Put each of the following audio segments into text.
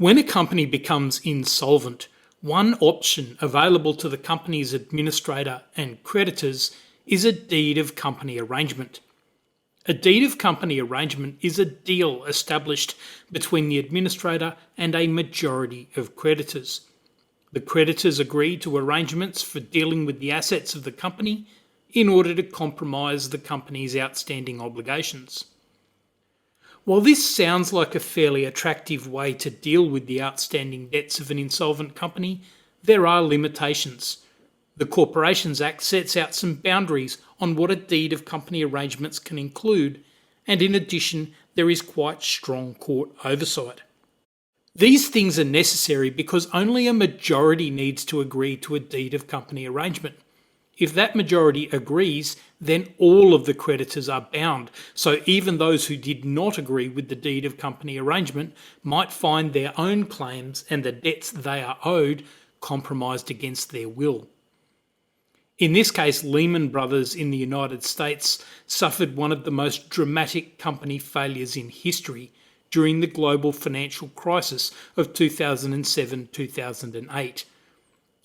When a company becomes insolvent, one option available to the company's administrator and creditors is a deed of company arrangement. A deed of company arrangement is a deal established between the administrator and a majority of creditors. The creditors agree to arrangements for dealing with the assets of the company in order to compromise the company's outstanding obligations. While this sounds like a fairly attractive way to deal with the outstanding debts of an insolvent company, there are limitations. The Corporations Act sets out some boundaries on what a deed of company arrangements can include, and in addition, there is quite strong court oversight. These things are necessary because only a majority needs to agree to a deed of company arrangement. If that majority agrees, then all of the creditors are bound, so even those who did not agree with the deed of company arrangement might find their own claims and the debts they are owed compromised against their will. In this case, Lehman Brothers in the United States suffered one of the most dramatic company failures in history during the global financial crisis of 2007-2008.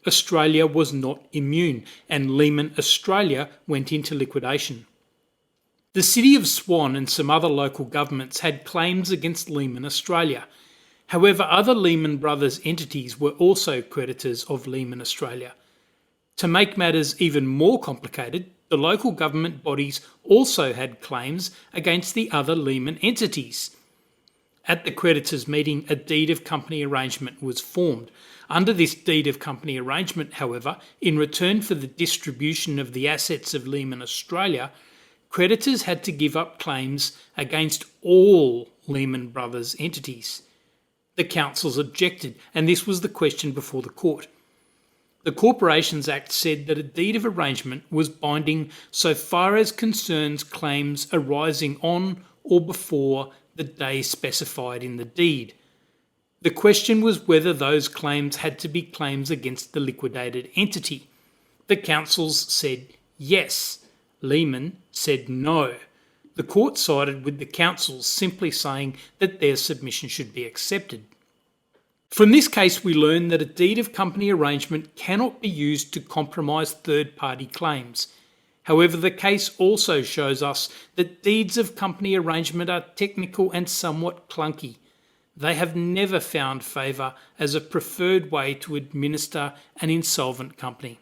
Australia was not immune, and Lehman Australia went into liquidation. The city of Swan and some other local governments had claims against Lehman Australia. However, other Lehman Brothers entities were also creditors of Lehman Australia. To make matters even more complicated, the local government bodies also had claims against the other Lehman entities. At the creditors' meeting, a deed of company arrangement was formed. Under this deed of company arrangement, however, in return for the distribution of the assets of Lehman Australia, creditors had to give up claims against all Lehman Brothers entities. The councils objected, and this was the question before the court. The Corporations Act said that a deed of arrangement was binding so far as concerns claims arising on or before the day specified in the deed. The question was whether those claims had to be claims against the liquidated entity. The councils said yes. Lehman said no. The court sided with the councils, simply saying that their submission should be accepted. From this case, we learn that a deed of company arrangement cannot be used to compromise third-party claims. However, the case also shows us that deeds of company arrangement are technical and somewhat clunky. They have never found favour as a preferred way to administer an insolvent company.